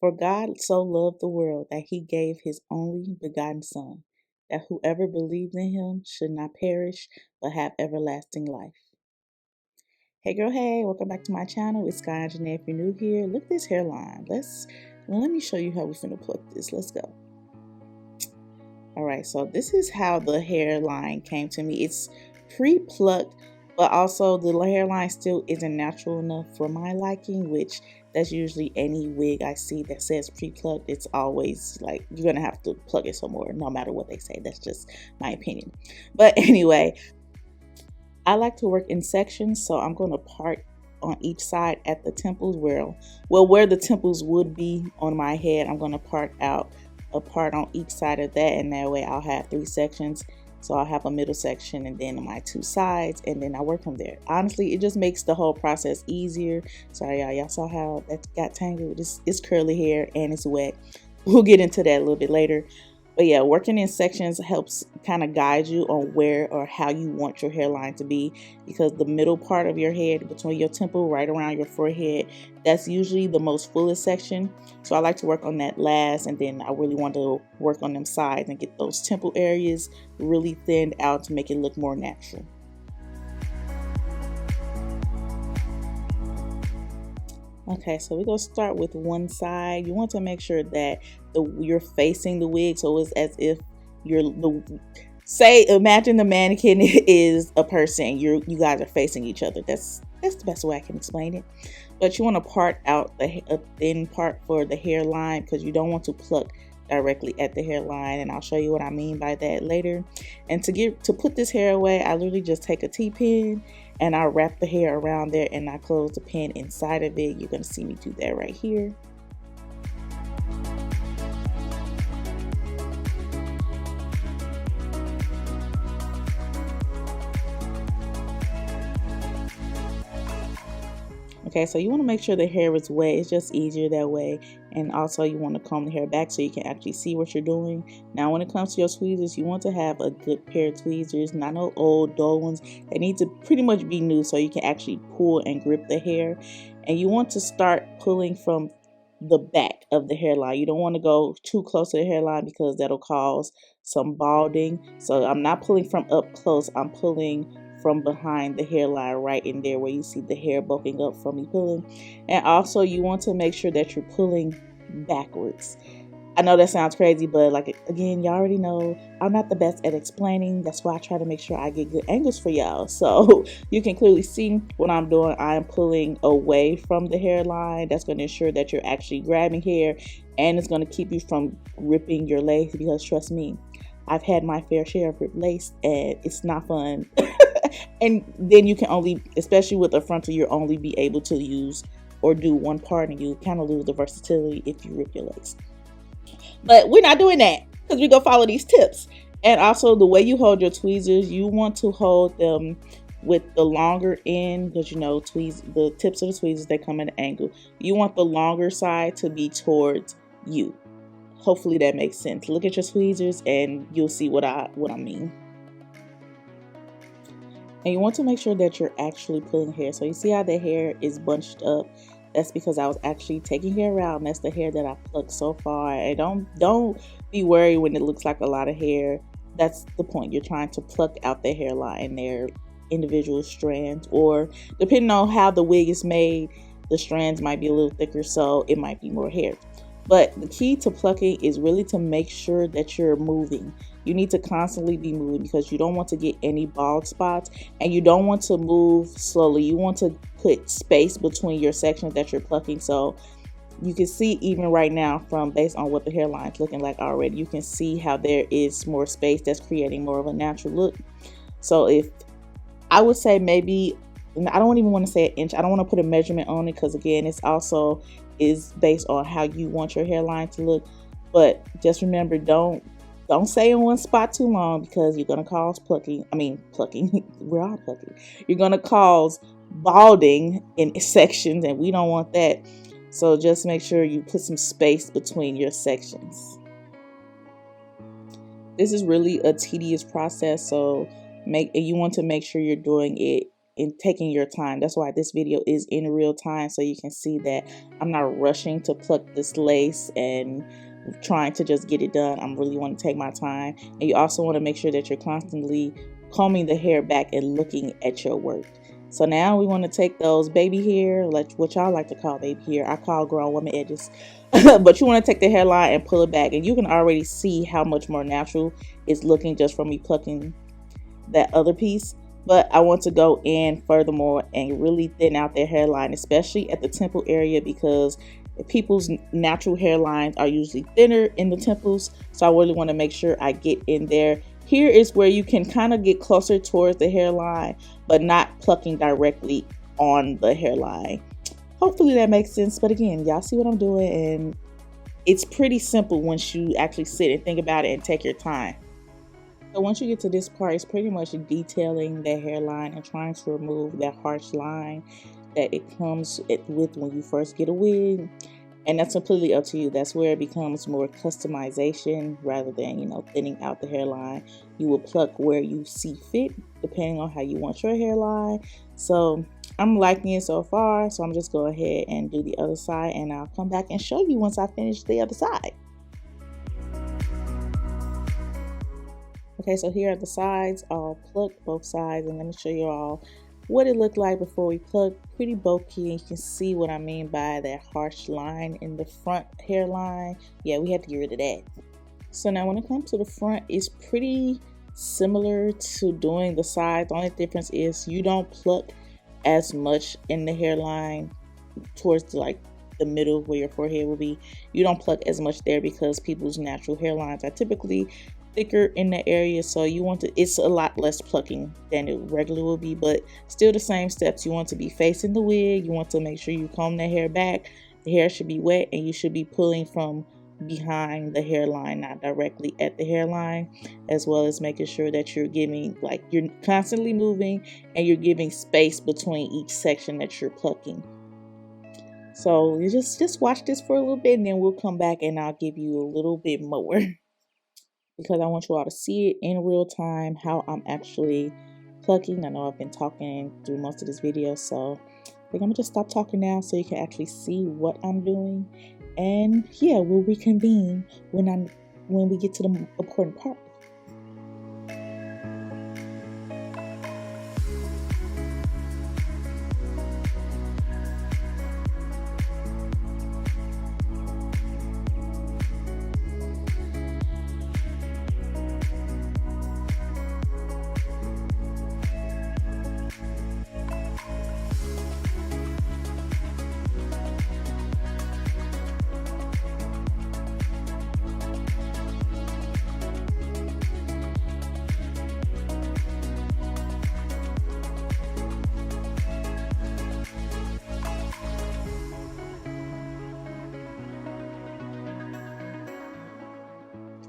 For God so loved the world that he gave his only begotten Son, that whoever believes in him should not perish, but have everlasting life. Hey girl, hey, welcome back to my channel. It's Sky.Onjahnae. If you're new here, look at this hairline. Let me show you how we're finna pluck this. Let's go. Alright, so this is how the hairline came to me. It's pre-plucked, but also the hairline still isn't natural enough for my liking, which that's usually any wig I see that says pre-plucked. It's always like you're gonna have to plug it some more, no matter what they say. That's just my opinion. But anyway, I like to work in sections, so I'm gonna part on each side at the temples where the temples would be on my head. I'm gonna part out a part on each side of that, and that way I'll have 3 sections. So I'll have a middle section and then my 2 sides, and then I work from there. Honestly, it just makes the whole process easier. Sorry y'all saw how that got tangled. It's curly hair and it's wet. We'll get into that a little bit later. But yeah, working in sections helps kind of guide you on where or how you want your hairline to be, because the middle part of your head, between your temple, right around your forehead, that's usually the most fullest section. So I like to work on that last, and then I really want to work on them sides and get those temple areas really thinned out to make it look more natural. Okay, so we're gonna start with one side. You want to make sure that you're facing the wig, so it's as if imagine the mannequin is a person. You guys are facing each other. That's the best way I can explain it. But you want to part out a thin part for the hairline, because you don't want to pluck directly at the hairline, and I'll show you what I mean by that later. And to put this hair away, I literally just take a T-pin and I wrap the hair around there, and I close the pin inside of it. You're gonna see me do that right here. Okay, so you want to make sure the hair is wet. It's just easier that way. And also you want to comb the hair back so you can actually see what you're doing. Now when it comes to your tweezers, you want to have a good pair of tweezers, not no old dull ones. They need to pretty much be new so you can actually pull and grip the hair. And you want to start pulling from the back of the hairline. You don't want to go too close to the hairline, because that'll cause some balding. So I'm not pulling from up close, I'm pulling from behind the hairline, right in there where you see the hair bulking up from me pulling. And also you want to make sure that you're pulling backwards. I know that sounds crazy, but like, again, y'all already know I'm not the best at explaining. That's why I try to make sure I get good angles for y'all. So you can clearly see what I'm doing. I'm pulling away from the hairline. That's going to ensure that you're actually grabbing hair, and it's going to keep you from ripping your lace, because trust me, I've had my fair share of ripped lace and it's not fun. And then you can only, especially with a frontal, you'll only be able to use or do one part, and you kind of lose the versatility if you rip your lace. But we're not doing that, because we're going to follow these tips. And also the way you hold your tweezers, you want to hold them with the longer end, because you know the tips of the tweezers, they come at an angle. You want the longer side to be towards you. Hopefully that makes sense. Look at your tweezers and you'll see what I mean. And you want to make sure that you're actually pulling hair. So you see how the hair is bunched up? That's because I was actually taking hair out, and that's the hair that I plucked so far. And don't be worried when it looks like a lot of hair. That's the point. You're trying to pluck out the hairline and their individual strands, or depending on how the wig is made, the strands might be a little thicker, so it might be more hair. But the key to plucking is really to make sure that you're moving. You need to constantly be moving, because you don't want to get any bald spots, and you don't want to move slowly. You want to put space between your sections that you're plucking. So you can see even right now, from based on what the hairline is looking like already, you can see how there is more space that's creating more of a natural look. So if I would say maybe, I don't even want to say an inch. I don't want to put a measurement on it, because again, it's also is based on how you want your hairline to look. But just remember, don't stay in one spot too long, because you're going to cause plucking. We're all plucking. You're going to cause balding in sections, and we don't want that. So just make sure you put some space between your sections. This is really a tedious process, so you want to make sure you're doing it in taking your time. That's why this video is in real time, so you can see that I'm not rushing to pluck this lace and trying to just get it done. I really want to take my time. And you also want to make sure that you're constantly combing the hair back and looking at your work. So now we want to take those baby hair, like what y'all like to call baby hair. I call grown woman edges. But you want to take the hairline and pull it back, and you can already see how much more natural it's looking just from me plucking that other piece. But I want to go in furthermore and really thin out their hairline, especially at the temple area, because people's natural hairlines are usually thinner in the temples. So I really want to make sure I get in there. Here is where you can kind of get closer towards the hairline, but not plucking directly on the hairline. Hopefully that makes sense. But again, y'all see what I'm doing, and it's pretty simple once you actually sit and think about it and take your time. So once you get to this part, it's pretty much detailing the hairline and trying to remove that harsh line that it comes with when you first get a wig. And that's completely up to you. That's where it becomes more customization rather than, thinning out the hairline. You will pluck where you see fit, depending on how you want your hairline. So I'm liking it so far. So I'm just go ahead and do the other side, and I'll come back and show you once I finish the other side. Okay, so here are the sides all plucked, both sides, and let me show you all what it looked like before we plucked. Pretty bulky, and you can see what I mean by that harsh line in the front hairline. Yeah, we had to get rid of that. So now when it comes to the front, it's pretty similar to doing the sides. The only difference is you don't pluck as much in the hairline towards the middle where your forehead will be. You don't pluck as much there because people's natural hairlines are typically thicker in the area, so it's a lot less plucking than it regularly will be, but still the same steps. You want to be facing the wig, you want to make sure you comb the hair back, the hair should be wet, and you should be pulling from behind the hairline, not directly at the hairline, as well as making sure that you're giving, you're constantly moving and you're giving space between each section that you're plucking. So you just watch this for a little bit, and then we'll come back and I'll give you a little bit more. Because I want you all to see it in real time, how I'm actually plucking. I know I've been talking through most of this video, so I think I'm gonna just stop talking now so you can actually see what I'm doing. And yeah, we'll reconvene when we get to the important part.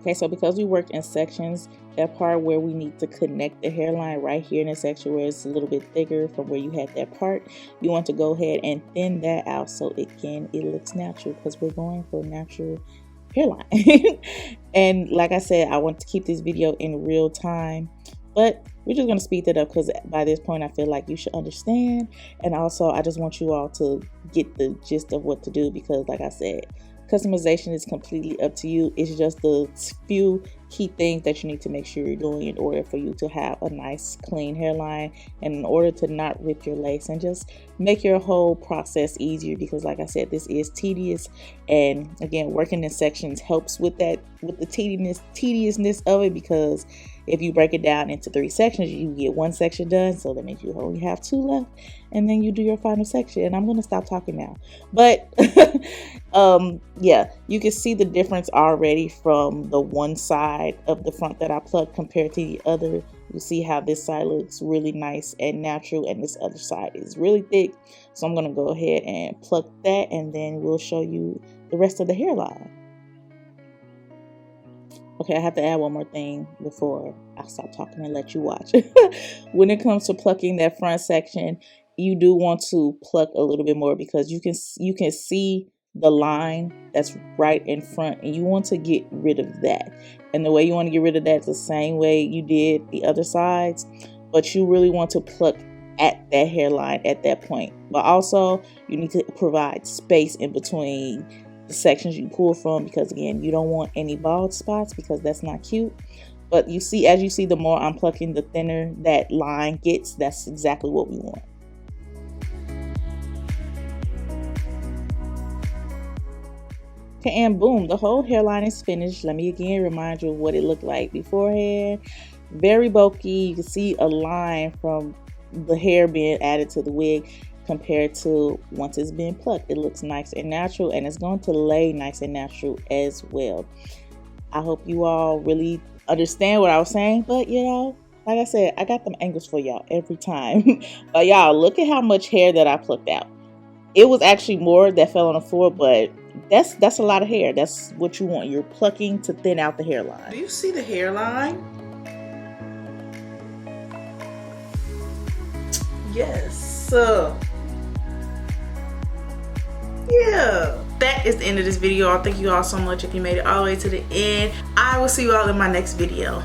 Okay, so because we worked in sections, that part where we need to connect the hairline right here in this section where it's a little bit thicker from where you had that part, you want to go ahead and thin that out so it looks natural, because we're going for natural hairline. And like I said, I want to keep this video in real time, but we're just going to speed that up because by this point I feel like you should understand. And also I just want you all to get the gist of what to do, because like I said, customization is completely up to you. It's just the few key things that you need to make sure you're doing in order for you to have a nice clean hairline, and in order to not rip your lace and just make your whole process easier, because like I said, this is tedious. And again, working in sections helps with that, with the tediousness of it, because if you break it down into 3 sections, you get 1 section done, so that means you only have 2 left, and then you do your final section. And I'm going to stop talking now, but yeah, you can see the difference already from the one side of the front that I plucked compared to the other. You see how this side looks really nice and natural, and this other side is really thick. So I'm going to go ahead and pluck that, and then we'll show you the rest of the hairline. Okay, I have to add one more thing before I stop talking and let you watch. When it comes to plucking that front section, you do want to pluck a little bit more, because you can see the line that's right in front, and you want to get rid of that. And the way you want to get rid of that is the same way you did the other sides, but you really want to pluck at that hairline at that point. But also you need to provide space in between the sections you pull from, because again, you don't want any bald spots because that's not cute. But you see, as you see, the more I'm plucking, the thinner that line gets. That's exactly what we want. Okay, and boom, the whole hairline is finished. Let me again remind you of what it looked like beforehand. Very bulky. You can see a line from the hair being added to the wig compared to once it's been plucked. It looks nice and natural, and it's going to lay nice and natural as well. I hope you all really understand what I was saying, but you know, like I said, I got them angles for y'all every time. But y'all, look at how much hair that I plucked out. It was actually more that fell on the floor, but that's a lot of hair. That's what you want. You're plucking to thin out the hairline. Do you see the hairline? Yes. Yeah. That is the end of this video. Thank you all so much if you made it all the way to the end. I will see you all in my next video.